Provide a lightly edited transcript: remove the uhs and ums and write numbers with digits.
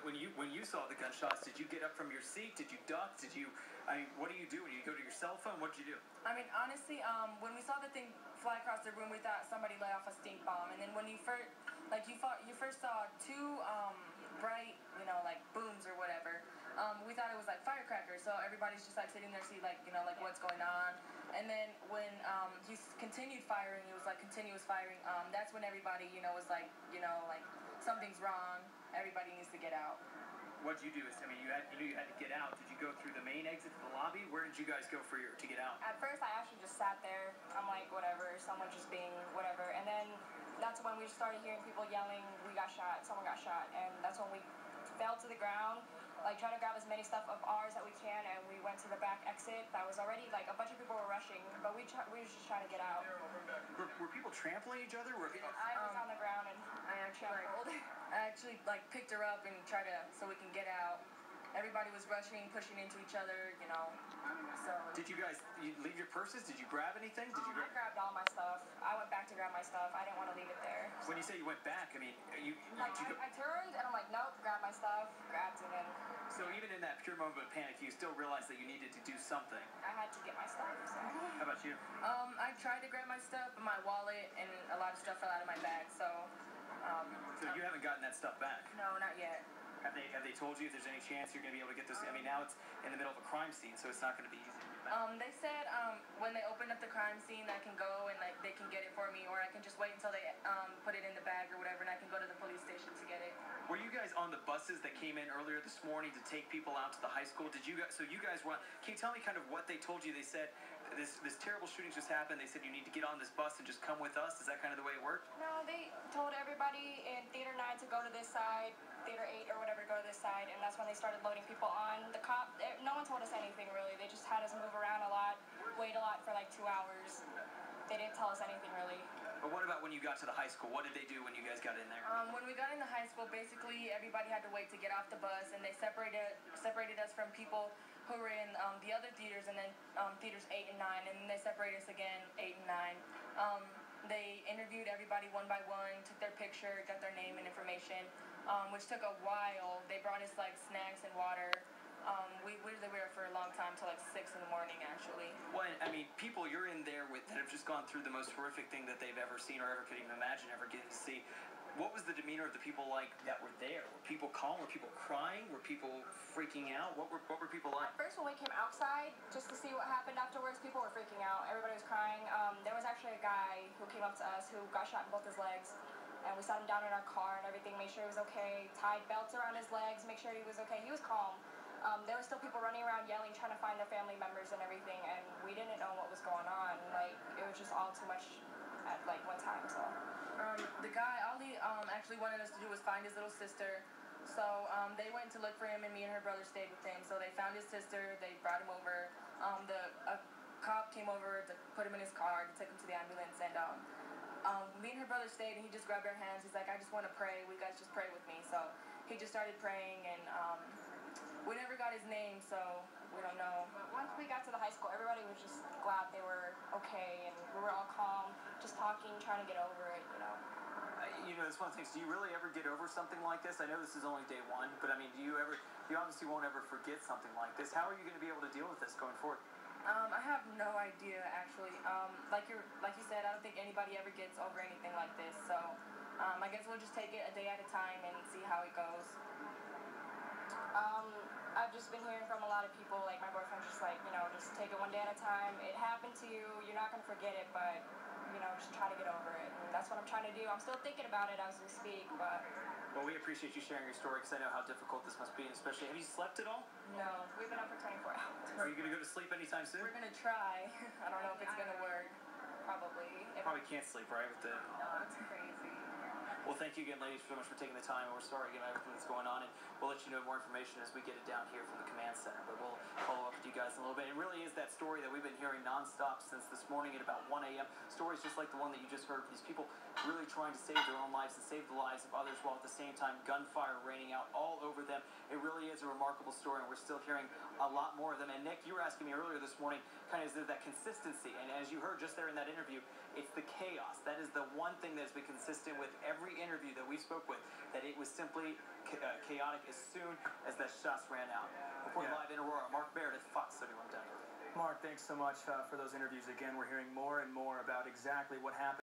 when you saw the gunshots, did you get up from your seat? Did you duck? What do you do when you go to your cell phone? What did you do? I mean, honestly, when we saw the thing fly across the room, we thought somebody let off a stink bomb. And then when you first, you first saw two bright, like booms or whatever. We thought it was like firecrackers. So everybody's just like sitting there, see like what's going on. And then when he continued firing, it was like continuous firing. That's when everybody, was like, like something's wrong. Everybody needs to get out. What did you do? You knew you had to get out. Did you go through the main exit to the lobby? Where did you guys go to get out? At first, I actually just sat there. I'm like, whatever, someone just being whatever. And then that's when we started hearing people yelling, we got shot, someone got shot. And that's when we fell to the ground, like trying to grab as many stuff of ours that we can, and we went to the back exit. That was already, like, a bunch of people were rushing, but we were just trying to get out. Were people trampling each other? I was on the ground and I actually picked her up and tried to, so we can get out. Everybody was rushing, pushing into each other, so. Did you guys leave your purses? Did you grab anything? I grabbed all my stuff. I went back to grab my stuff. I didn't want to leave it there. When you say you went back, I turned and I'm like, nope, grab my stuff, grabbed it in. So even in that pure moment of panic, you still realized that you needed to do something. I had to get my stuff, so. How about you? I tried to grab my stuff, but my wallet and a lot of stuff fell out of my bag, so. So you haven't gotten that stuff back? No, not yet. Have they told you if there's any chance you're going to be able to get this? Now it's in the middle of a crime scene, so it's not going to be easy to get back. They said when they open up the crime scene, I can go and they can get it for me, or I can just wait until they put it in the bag or whatever, and I can go to the police station to get it. Were you guys on the buses that came in earlier this morning to take people out to the high school? Can you guys were? Can you tell me kind of what they told you? They said this terrible shooting just happened. They said you need to get on this bus and just come with us. Is that kind of the way it worked? No, they told everybody in Theater 9 to go to this side, Theater 8 or whatever to go to this side, and that's when they started loading people on. The cop, no one told us anything really. They just had us move around a lot, wait a lot for like 2 hours. They didn't tell us anything really. But what about when you got to the high school? What did they do when you guys got in there? When we got into high school, basically everybody had to wait to get off the bus, and they separated us from people who were in the other theaters, and then theaters 8 and 9, and then they separated us again 8 and 9. They interviewed everybody one by one, took their picture, got their name and information, which took a while. They brought us like snacks and water. We were there for a long time, till like 6 in the morning actually. Well, people you're in there with that have just gone through the most horrific thing that they've ever seen or ever could even imagine ever getting to see. What was the demeanor of the people like that were there? Were people calm? Were people crying? Were people freaking out? What were people like? At first, when we came outside, just to see what happened afterwards, people were freaking out. Everybody was crying. There was actually a guy who came up to us who got shot in both his legs. And we sat him down in our car and everything, made sure he was okay, tied belts around his legs, make sure he was okay. He was calm. There were still people running around yelling, trying to find their family members and everything, and we didn't know what was going on. Like, it was just all too much at like one time, so. The guy, all he actually wanted us to do was find his little sister. So they went to look for him, and me and her brother stayed with him. So they found his sister, they brought him over. A cop came over to put him in his car, to take him to the ambulance, and me and her brother stayed, and he just grabbed our hands. He's like, I just want to pray. You guys just pray with me. So he just started praying, and we never got his name, so we don't know. But once we got to the high school, everybody was just glad they were okay, and we were all calm, just talking, trying to get over it, That's one of the things. Do you really ever get over something like this? I know this is only day one, but you obviously won't ever forget something like this. How are you going to be able to deal with this going forward? I have no idea, actually. Like you said, I don't think anybody ever gets over anything like this, so I guess we'll just take it a day at a time and see how it goes. I've just been hearing from a lot of people, like my boyfriend's just like, just take it one day at a time. It happened to you, you're not going to forget it, but, just try to get over it. And that's what I'm trying to do. I'm still thinking about it as we speak, but... Well, we appreciate you sharing your story, because I know how difficult this must be, and especially, have you slept at all? No, we've been up for 24 hours. Are you going to go to sleep anytime soon? We're going to try. I don't know if it's going to work. Probably. Probably can't sleep, right? No, it's crazy. Well, thank you again, ladies, so much for taking the time. We're sorry again about everything that's going on, and we'll let you know more information as we get it down here from the command center. But we'll follow up with you guys in a little bit. It really is that story that we've been hearing nonstop since this morning at about 1 a.m. Stories just like the one that you just heard. These people really trying to save their own lives and save the lives of others, while at the same time gunfire raining out all over them. It really is a remarkable story, and we're still hearing a lot more of them. And Nick, you were asking me earlier this morning, kind of, is there that consistency? And as you heard just there in that interview, it's the chaos. That is the one thing that's been consistent with every interview that we spoke with, that it was simply chaotic as soon as the shots ran out. Reporting live in Aurora, Mark Baird at Fox 31 Denver. Mark, thanks so much for those interviews. Again, we're hearing more and more about exactly what happened.